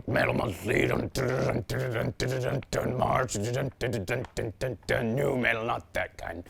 Metal Monthly, March, new metal, not that kind.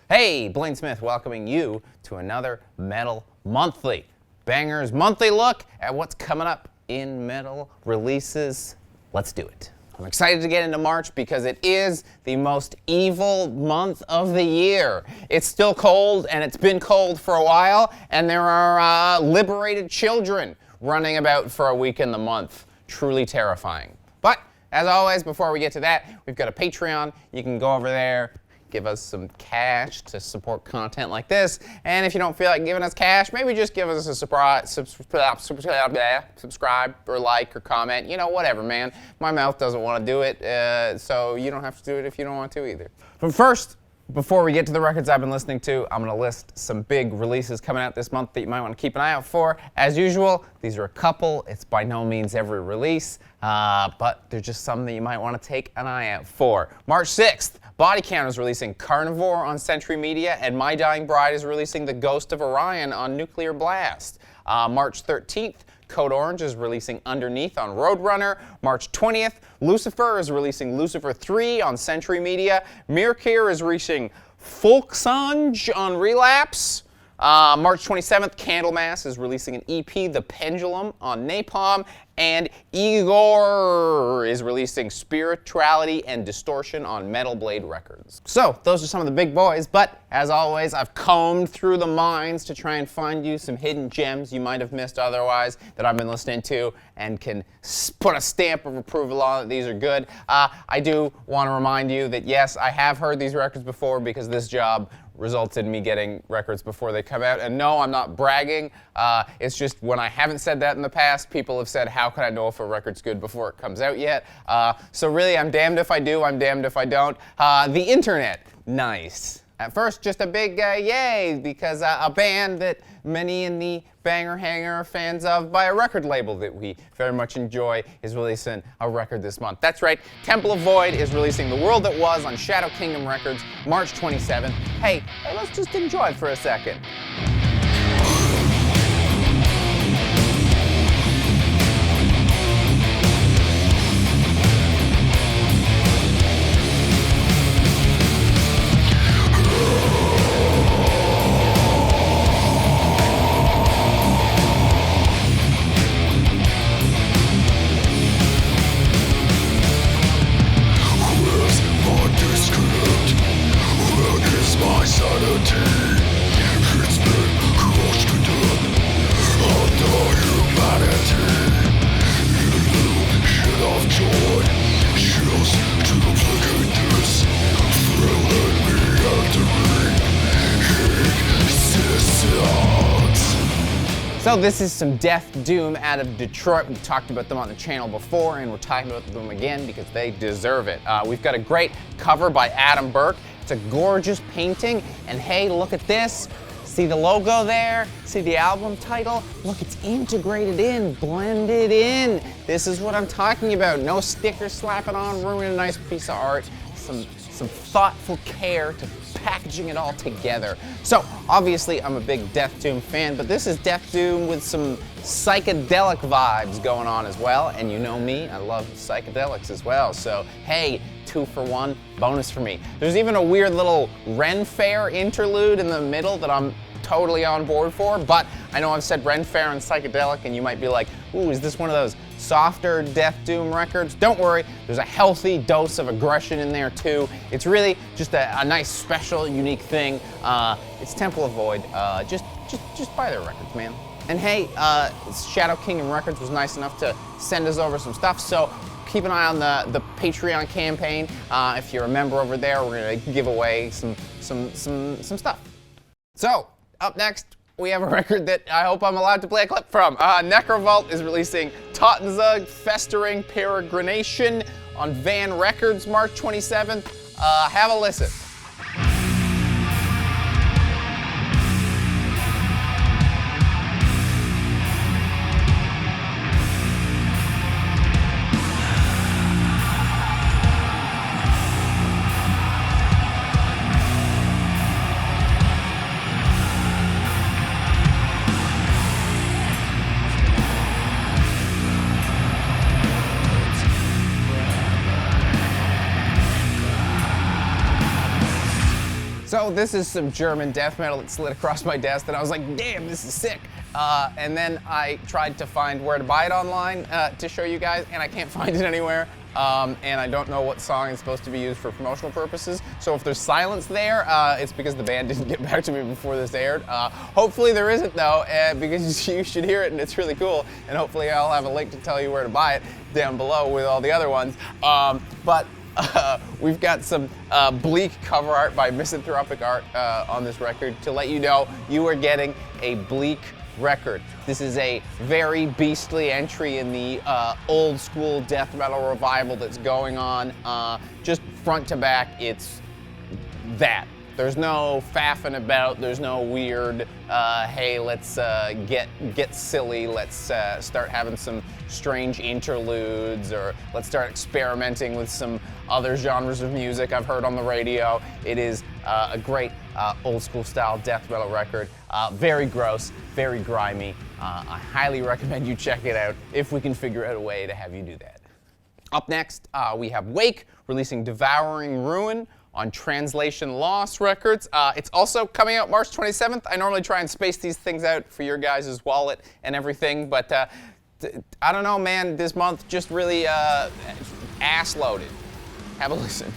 Hey, Blaine Smith welcoming you to another Metal Monthly. Banger's monthly look at what's coming up in metal releases. Let's do it. I'm excited to get into March because it is the most evil month of the year. It's still cold, and it's been cold for a while, and there are liberated children running about for a week in the month. Truly terrifying. But, as always, before we get to that, we've got a Patreon. You can go over there, give us some cash to support content like this, and if you don't feel like giving us cash, maybe just give us a subscribe or like or comment, you know, whatever, man. My mouth doesn't want to do it, so you don't have to do it if you don't want to either. But first, before we get to the records I've been listening to, I'm going to list some big releases coming out this month that you might want to keep an eye out for. As usual, these are a couple. It's by no means every release, but they're just some that you might want to take an eye out for. March 6th, Body Count is releasing Carnivore on Century Media, and My Dying Bride is releasing The Ghost of Orion on Nuclear Blast. March 13th, Code Orange is releasing Underneath on Roadrunner. March 20th, Lucifer is releasing Lucifer 3 on Century Media. Mirkir is releasing Folksange on Relapse. March 27th, Candlemass is releasing an EP, The Pendulum, on Napalm. And Igor is releasing Spirituality and Distortion on Metal Blade Records. So, those are some of the big boys, but as always, I've combed through the mines to try and find you some hidden gems you might have missed otherwise that I've been listening to and can put a stamp of approval on that these are good. I do want to remind you that yes, I have heard these records before because this job results in me getting records before they come out. And no, I'm not bragging. It's just when I haven't said that in the past, people have said, how can I know if a record's good before it comes out yet? So really, I'm damned if I do, I'm damned if I don't. The internet, nice. At first, just a big yay, because a band that many in the Banger Hanger are fans of by a record label that we very much enjoy is releasing a record this month. That's right, Temple of Void is releasing The World That Was on Shadow Kingdom Records, March 27th. Hey, let's just enjoy it for a second. So this is some Death Doom out of Detroit. We've talked about them on the channel before, and we're talking about them again because they deserve it. We've got a great cover by Adam Burke. It's a gorgeous painting, and hey, look at this. See the logo there? See the album title? Look, it's integrated in, blended in. This is what I'm talking about. No sticker slapping on, ruining a nice piece of art. Some thoughtful care to packaging it all together. So, obviously, I'm a big Death Doom fan, but this is Death Doom with some psychedelic vibes going on as well. And you know me, I love psychedelics as well. So, hey, 2 for 1, bonus for me. There's even a weird little Ren Fair interlude in the middle that I'm totally on board for, but I know I've said Ren Fair and psychedelic, and you might be like, ooh, is this one of those softer Death Doom records? Don't worry, there's a healthy dose of aggression in there too. It's really just a nice, special, unique thing. It's Temple of Void. Just buy their records, man. And hey, Shadow Kingdom Records was nice enough to send us over some stuff, so keep an eye on the Patreon campaign. If you're a member over there, we're gonna give away some stuff. So, up next, we have a record that I hope I'm allowed to play a clip from. Nekrovault is releasing Tottenza Festering Peregrination on Van Records, March 27th. Have a listen. So this is some German death metal that slid across my desk, and I was like, damn, this is sick. And then I tried to find where to buy it online to show you guys, and I can't find it anywhere. And I don't know what song is supposed to be used for promotional purposes. So if there's silence there, it's because the band didn't get back to me before this aired. Hopefully there isn't though, because you should hear it and it's really cool. And hopefully I'll have a link to tell you where to buy it down below with all the other ones. We've got some bleak cover art by Misanthropic Art on this record to let you know you are getting a bleak record. This is a very beastly entry in the old school death metal revival that's going on. Just front to back, it's that. There's no faffing about, there's no weird, hey, let's get silly, let's start having some strange interludes, or let's start experimenting with some other genres of music I've heard on the radio. It is a great old school style death metal record. Very gross, very grimy. I highly recommend you check it out if we can figure out a way to have you do that. Up next, we have Wake releasing Devouring Ruin on Translation Loss Records. It's also coming out March 27th. I normally try and space these things out for your guys' wallet and everything, but I don't know, man, this month just really ass-loaded. Have a listen.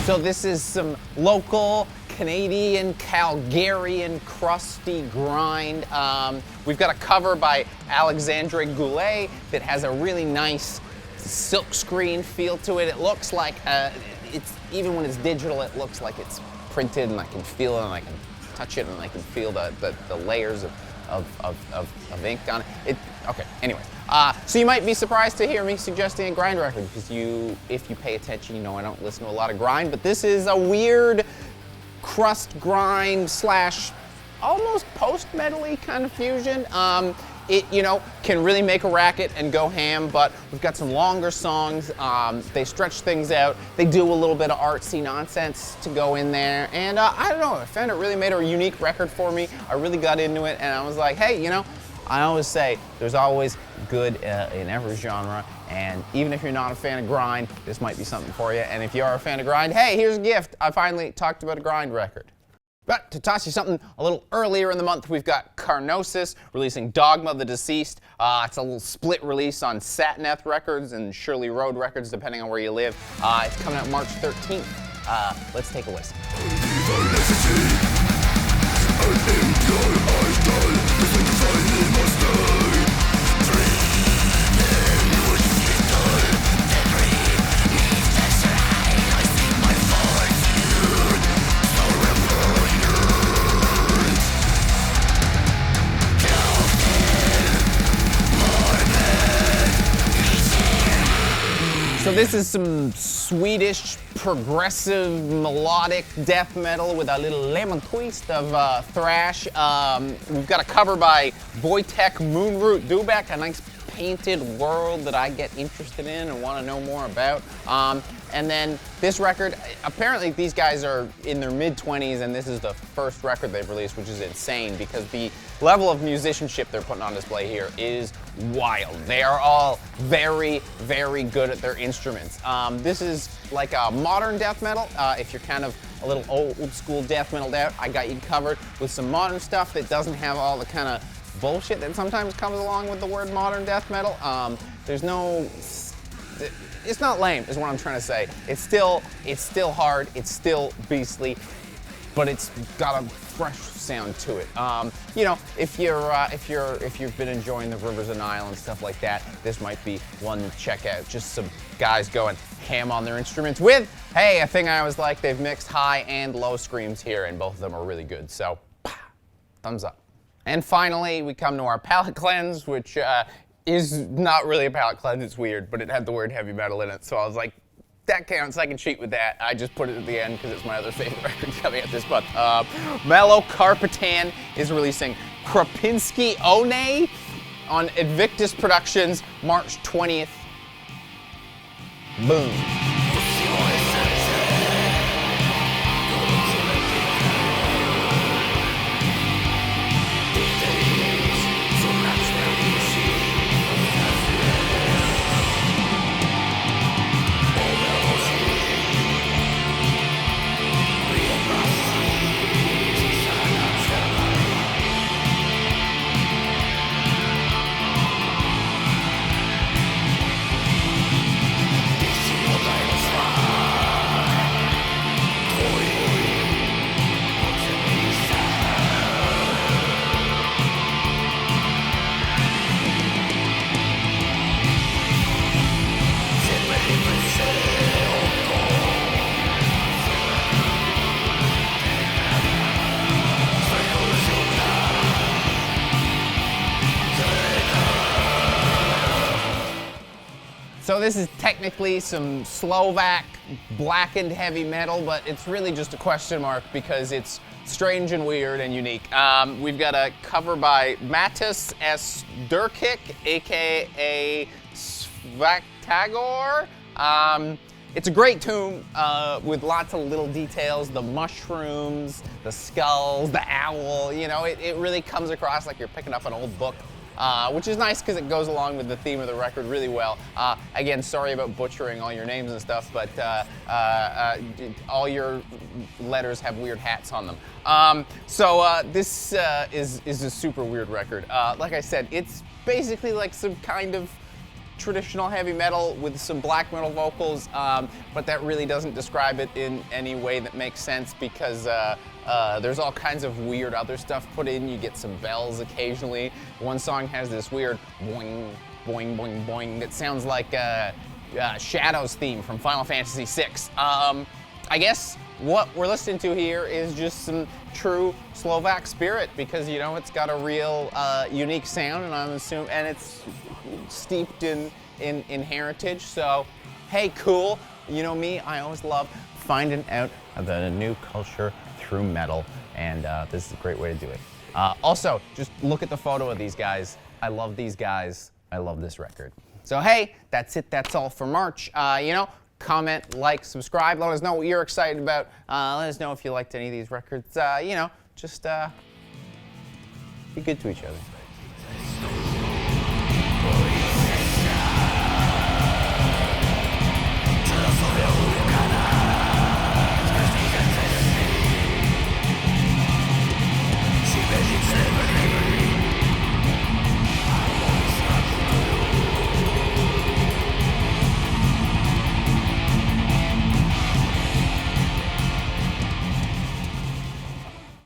So this is some local Canadian, Calgarian, crusty grind. We've got a cover by Alexandre Goulet that has a really nice silkscreen feel to it. It looks like, it's even when it's digital, it looks like it's printed, and I can feel it, and I can touch it, and I can feel the layers of ink on it. Okay, anyways. So you might be surprised to hear me suggesting a grind record, because if you pay attention, you know I don't listen to a lot of grind, but this is a weird crust grind slash almost post-metal-y kind of fusion. It, can really make a racket and go ham, but we've got some longer songs. They stretch things out. They do a little bit of artsy nonsense to go in there, and I don't know, I found it really made a unique record for me. I really got into it, and I was like, hey, I always say there's always good in every genre, and even if you're not a fan of grind, this might be something for you. And if you are a fan of grind, hey, here's a gift. I finally talked about a grind record. But to toss you something a little earlier in the month, we've got Carnosus releasing Dogma the Deceased. It's a little split release on Satneth Records and Shirley Road Records, depending on where you live. It's coming out March 13th. Let's take a listen. So this is some Swedish progressive melodic death metal with a little lemon twist of thrash. We've got a cover by Wojtek Moonroot Dubek, a nice painted world that I get interested in and want to know more about. And then this record, apparently these guys are in their mid-20s, and this is the first record they've released, which is insane because the level of musicianship they're putting on display here is wild. They are all very, very good at their instruments. This is like a modern death metal. If you're kind of a little old school death metal out, I got you covered with some modern stuff that doesn't have all the kind of bullshit that sometimes comes along with the word modern death metal. It's not lame, is what I'm trying to say. It's still hard, it's still beastly, but it's got a fresh sound to it. If you've been enjoying the Rivers of Nile and stuff like that, this might be one to check out. Just some guys going ham on their instruments with, hey, a thing I always like, they've mixed high and low screams here, and both of them are really good. So, thumbs up. And finally, we come to our palate cleanse, which is not really a palate cleanse, it's weird, but it had the word heavy metal in it, so I was like, that counts. I can cheat with that. I just put it at the end because it's my other favorite record coming out this month. Malokarpatan is releasing Krapinski One on Invictus Productions, March 20th. Boom. So this is technically some Slovak blackened heavy metal, but it's really just a question mark because it's strange and weird and unique. We've got a cover by Matis S. Durkic, aka Svaktagor. It's a great tune with lots of little details, the mushrooms, the skulls, the owl, you know, it really comes across like you're picking up an old book. Which is nice because it goes along with the theme of the record really well. Again, sorry about butchering all your names and stuff, but all your letters have weird hats on them. This is a super weird record. Like I said, it's basically like some kind of traditional heavy metal with some black metal vocals, but that really doesn't describe it in any way that makes sense because there's all kinds of weird other stuff put in. You get some bells occasionally. One song has this weird boing, boing, boing, boing that sounds like Shadow's theme from Final Fantasy VI. I guess what we're listening to here is just some true Slovak spirit because, you know, it's got a real unique sound, and I'm assuming, and it's steeped in heritage. So, hey, cool. You know me, I always love finding out about a new culture through metal, and this is a great way to do it. Also, just look at the photo of these guys. I love these guys. I love this record. So hey, that's it. That's all for March. You know, comment, like, subscribe. Let us know what you're excited about. Let us know if you liked any of these records. You know, just be good to each other.